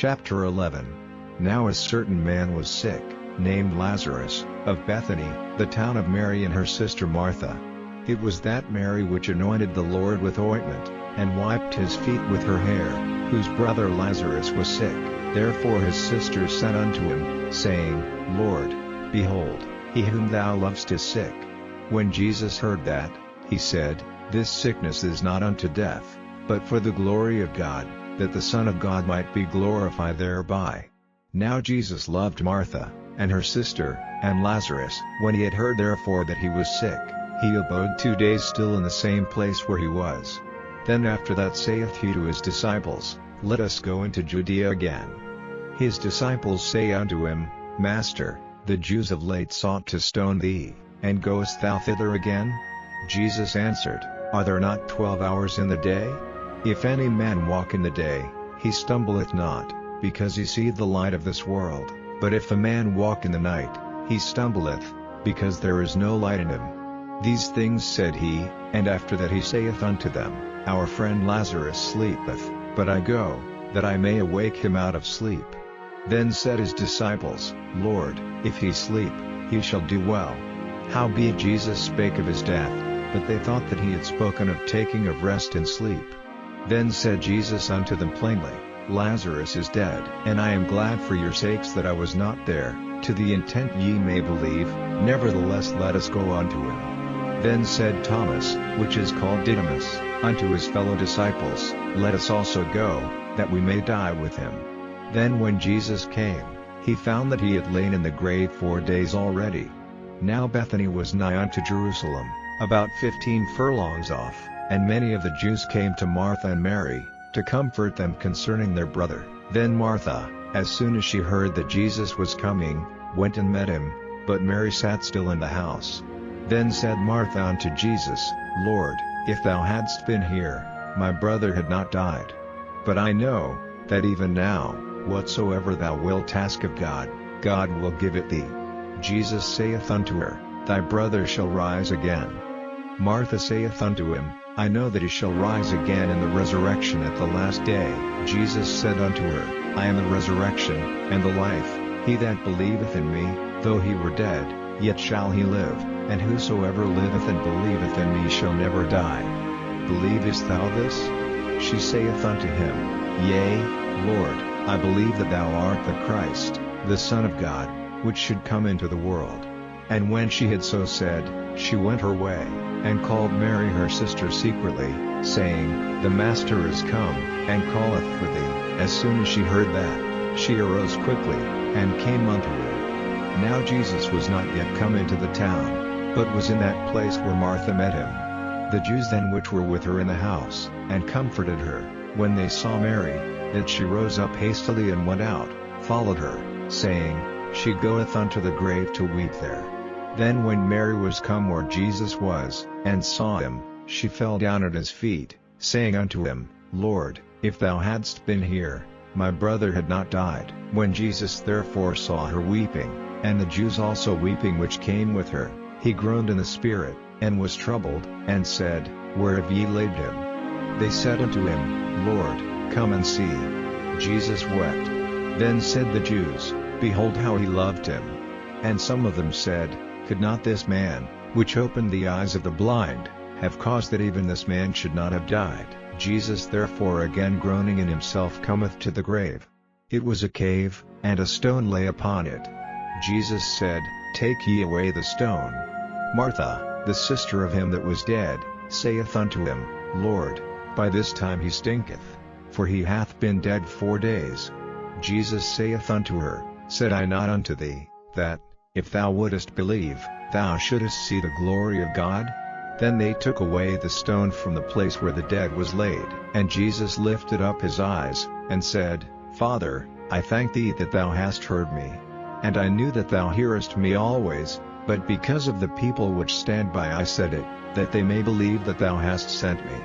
Chapter 11. Now a certain man was sick, named Lazarus, of Bethany, the town of Mary and her sister Martha. It was that Mary which anointed the Lord with ointment, and wiped his feet with her hair, whose brother Lazarus was sick. Therefore his sisters sent unto him, saying, Lord, behold, he whom thou lovest is sick. When Jesus heard that, he said, This sickness is not unto death, but for the glory of God, that the Son of God might be glorified thereby. Now Jesus loved Martha, and her sister, and Lazarus. When he had heard therefore that he was sick, he abode 2 days still in the same place where he was. Then after that saith he to his disciples, Let us go into Judea again. His disciples say unto him, Master, the Jews of late sought to stone thee, and goest thou thither again? Jesus answered, Are there not 12 hours in the day? If any man walk in the day, he stumbleth not, because he seeth the light of this world. But if a man walk in the night, he stumbleth, because there is no light in him. These things said he, and after that he saith unto them, Our friend Lazarus sleepeth, but I go, that I may awake him out of sleep. Then said his disciples, Lord, if he sleep, he shall do well. Howbeit Jesus spake of his death, but they thought that he had spoken of taking of rest in sleep. Then said Jesus unto them plainly, Lazarus is dead, and I am glad for your sakes that I was not there, to the intent ye may believe. Nevertheless let us go unto him. Then said Thomas, which is called Didymus, unto his fellow disciples, Let us also go, that we may die with him. Then when Jesus came, he found that he had lain in the grave 4 days already. Now Bethany was nigh unto Jerusalem, about 15 furlongs off, and many of the Jews came to Martha and Mary, to comfort them concerning their brother. Then Martha, as soon as she heard that Jesus was coming, went and met him, but Mary sat still in the house. Then said Martha unto Jesus, Lord, if thou hadst been here, my brother had not died. But I know, that even now, whatsoever thou wilt ask of God, God will give it thee. Jesus saith unto her, Thy brother shall rise again. Martha saith unto him, I know that he shall rise again in the resurrection at the last day. Jesus said unto her, I am the resurrection, and the life. He that believeth in me, though he were dead, yet shall he live, and whosoever liveth and believeth in me shall never die. Believest thou this? She saith unto him, Yea, Lord, I believe that thou art the Christ, the Son of God, which should come into the world. And when she had so said, she went her way, and called Mary her sister secretly, saying, The Master is come, and calleth for thee. As soon as she heard that, she arose quickly, and came unto her. Now Jesus was not yet come into the town, but was in that place where Martha met him. The Jews then which were with her in the house, and comforted her, when they saw Mary, that she rose up hastily and went out, followed her, saying, She goeth unto the grave to weep there. Then when Mary was come where Jesus was, and saw him, she fell down at his feet, saying unto him, Lord, if thou hadst been here, my brother had not died. When Jesus therefore saw her weeping, and the Jews also weeping which came with her, he groaned in the spirit, and was troubled, and said, Where have ye laid him? They said unto him, Lord, come and see. Jesus wept. Then said the Jews, Behold how he loved him. And some of them said, Could not this man, which opened the eyes of the blind, have caused that even this man should not have died? Jesus therefore again groaning in himself cometh to the grave. It was a cave, and a stone lay upon it. Jesus said, Take ye away the stone. Martha, the sister of him that was dead, saith unto him, Lord, by this time he stinketh, for he hath been dead 4 days. Jesus saith unto her, Said I not unto thee, that, if thou wouldest believe, thou shouldest see the glory of God? Then they took away the stone from the place where the dead was laid. And Jesus lifted up his eyes, and said, Father, I thank thee that thou hast heard me. And I knew that thou hearest me always, but because of the people which stand by I said it, that they may believe that thou hast sent me.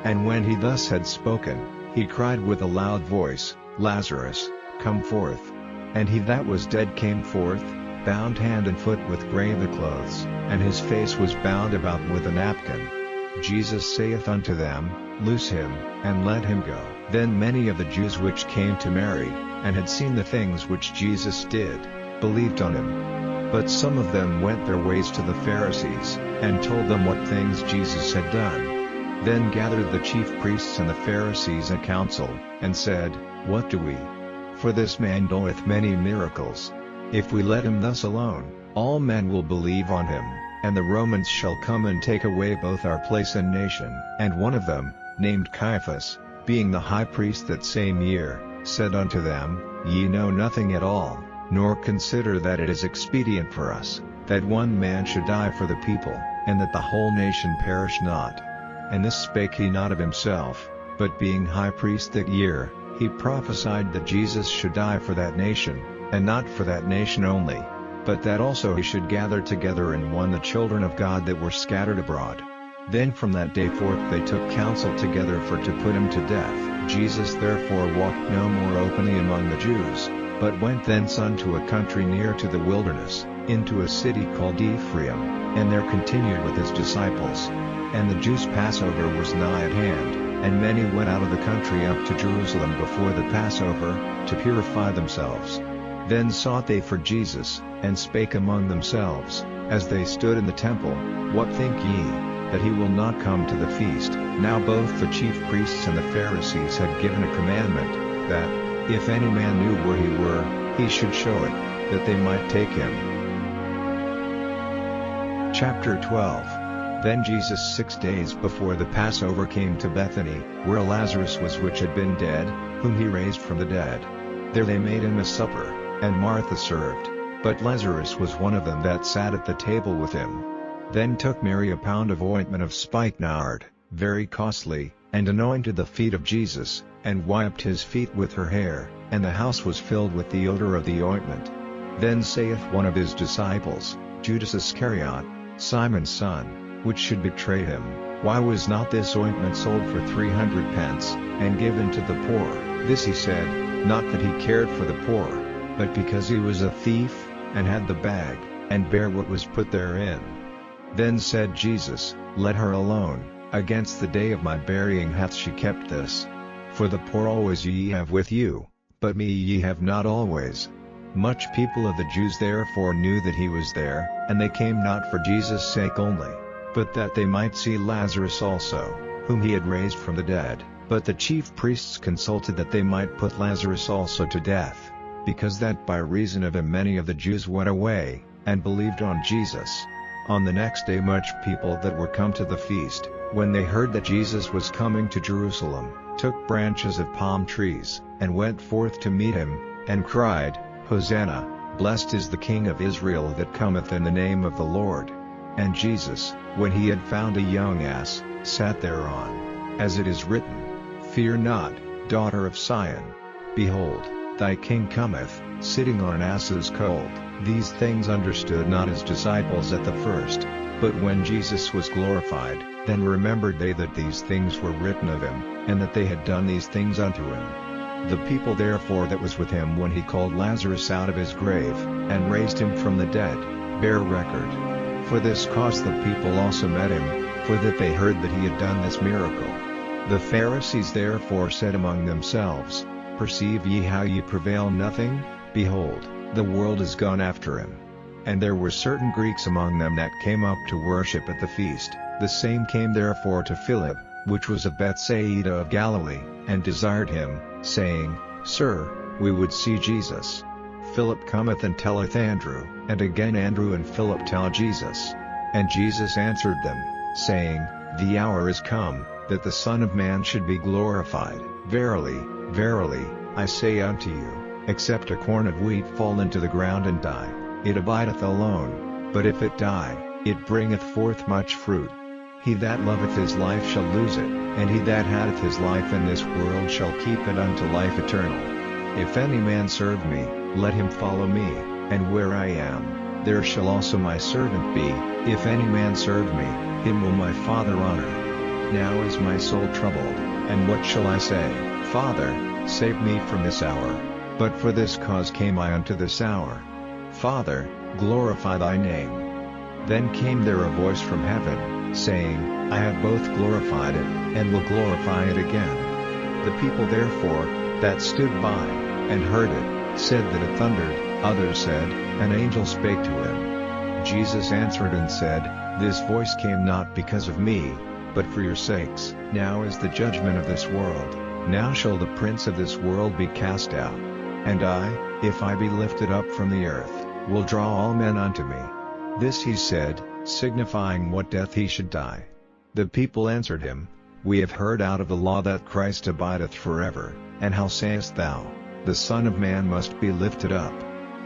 And when he thus had spoken, he cried with a loud voice, Lazarus, come forth. And he that was dead came forth, bound hand and foot with grave clothes, and his face was bound about with a napkin. Jesus saith unto them, "Loose him, and let him go." Then many of the Jews which came to Mary, and had seen the things which Jesus did, believed on him. But some of them went their ways to the Pharisees, and told them what things Jesus had done. Then gathered the chief priests and the Pharisees a council, and said, "What do we? For this man doeth many miracles. If we let him thus alone, all men will believe on him, and the Romans shall come and take away both our place and nation." And one of them, named Caiaphas, being the high priest that same year, said unto them, "Ye know nothing at all, nor consider that it is expedient for us, that one man should die for the people, and that the whole nation perish not." And this spake he not of himself, but being high priest that year, he prophesied that Jesus should die for that nation, and not for that nation only, but that also he should gather together in one the children of God that were scattered abroad. Then from that day forth they took counsel together for to put him to death. Jesus therefore walked no more openly among the Jews, but went thence unto a country near to the wilderness, into a city called Ephraim, and there continued with his disciples. And the Jews' Passover was nigh at hand, and many went out of the country up to Jerusalem before the Passover, to purify themselves. Then sought they for Jesus, and spake among themselves, as they stood in the temple, "What think ye, that he will not come to the feast?" Now both the chief priests and the Pharisees had given a commandment, that, if any man knew where he were, he should show it, that they might take him. Chapter 12. Then Jesus 6 days before the Passover came to Bethany, where Lazarus was which had been dead, whom he raised from the dead. There they made him a supper, and Martha served, but Lazarus was one of them that sat at the table with him. Then took Mary a pound of ointment of spikenard, very costly, and anointed the feet of Jesus, and wiped his feet with her hair, and the house was filled with the odor of the ointment. Then saith one of his disciples, Judas Iscariot, Simon's son, which should betray him, "Why was not this ointment sold for 300 pence, and given to the poor?" This he said, not that he cared for the poor, but because he was a thief, and had the bag, and bare what was put therein. Then said Jesus, "Let her alone, against the day of my burying hath she kept this. For the poor always ye have with you, but me ye have not always." Much people of the Jews therefore knew that he was there, and they came not for Jesus' sake only, but that they might see Lazarus also, whom he had raised from the dead. But the chief priests consulted that they might put Lazarus also to death, because that by reason of him many of the Jews went away, and believed on Jesus. On the next day much people that were come to the feast, when they heard that Jesus was coming to Jerusalem, took branches of palm trees, and went forth to meet him, and cried, "Hosanna, blessed is the King of Israel that cometh in the name of the Lord." And Jesus, when he had found a young ass, sat thereon, as it is written, "Fear not, daughter of Sion. Behold, thy king cometh, sitting on an ass's colt." These things understood not his disciples at the first, but when Jesus was glorified, then remembered they that these things were written of him, and that they had done these things unto him. The people therefore that was with him when he called Lazarus out of his grave, and raised him from the dead, bear record. For this cause the people also met him, for that they heard that he had done this miracle. The Pharisees therefore said among themselves, "Perceive ye how ye prevail nothing? Behold, the world is gone after him." And there were certain Greeks among them that came up to worship at the feast. The same came therefore to Philip, which was of Bethsaida of Galilee, and desired him, saying, "Sir, we would see Jesus." Philip cometh and telleth Andrew, and again Andrew and Philip tell Jesus. And Jesus answered them, saying, "The hour is come, that the Son of Man should be glorified. Verily, verily, I say unto you, except a corn of wheat fall into the ground and die, it abideth alone, but if it die, it bringeth forth much fruit. He that loveth his life shall lose it, and he that hateth his life in this world shall keep it unto life eternal. If any man serve me, let him follow me, and where I am, there shall also my servant be. If any man serve me, him will my Father honor. Now is my soul troubled, and what shall I say? Father, save me from this hour. But for this cause came I unto this hour. Father, glorify thy name." Then came there a voice from heaven, saying, I have both glorified it, and will glorify it again. The people therefore, that stood by, and heard it, said that it thundered. Others said, an angel spake to him. Jesus answered and said, This voice came not because of me, but for your sakes. Now is the judgment of this world. Now shall the prince of this world be cast out. And I, if I be lifted up from the earth, will draw all men unto me. This he said, signifying what death he should die. The people answered him, We have heard out of the law that Christ abideth forever, and how sayest thou, the Son of Man must be lifted up?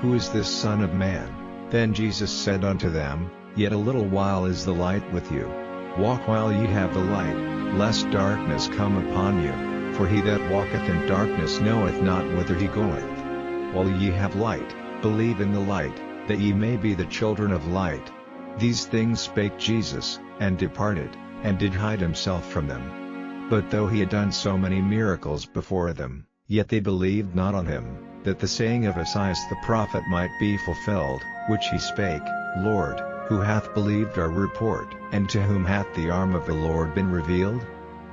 Who is this Son of Man? Then Jesus said unto them, Yet a little while is the light with you. Walk while ye have the light, lest darkness come upon you, for he that walketh in darkness knoweth not whither he goeth. While ye have light, believe in the light, that ye may be the children of light. These things spake Jesus, and departed, and did hide himself from them. But though he had done so many miracles before them, yet they believed not on him, that the saying of Esaias the prophet might be fulfilled, which he spake, Lord, who hath believed our report, and to whom hath the arm of the Lord been revealed?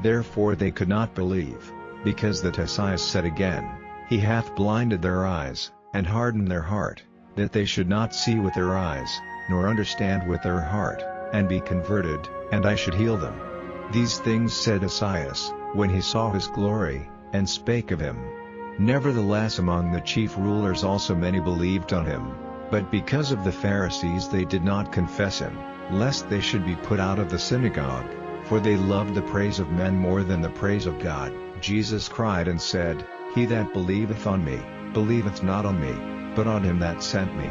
Therefore they could not believe, because that Esaias said again, He hath blinded their eyes, and hardened their heart, that they should not see with their eyes, nor understand with their heart, and be converted, and I should heal them. These things said Esaias, when he saw his glory, and spake of him. Nevertheless among the chief rulers also many believed on him, but because of the Pharisees they did not confess him, lest they should be put out of the synagogue, for they loved the praise of men more than the praise of God. Jesus cried and said, He that believeth on me, believeth not on me, but on him that sent me.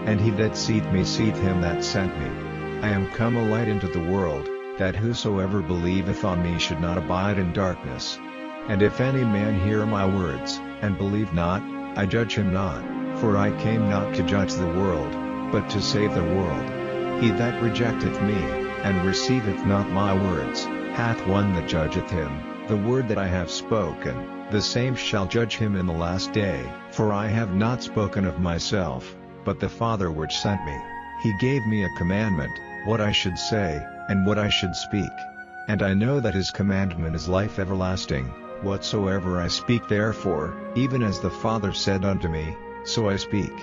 And he that seeth me seeth him that sent me. I am come a light into the world, that whosoever believeth on me should not abide in darkness. And if any man hear my words, and believe not, I judge him not, for I came not to judge the world, but to save the world. He that rejecteth me, and receiveth not my words, hath one that judgeth him. The word that I have spoken, the same shall judge him in the last day. For I have not spoken of myself, but the Father which sent me. He gave me a commandment, what I should say, and what I should speak. And I know that his commandment is life everlasting. Whatsoever I speak therefore, even as the Father said unto me, so I speak.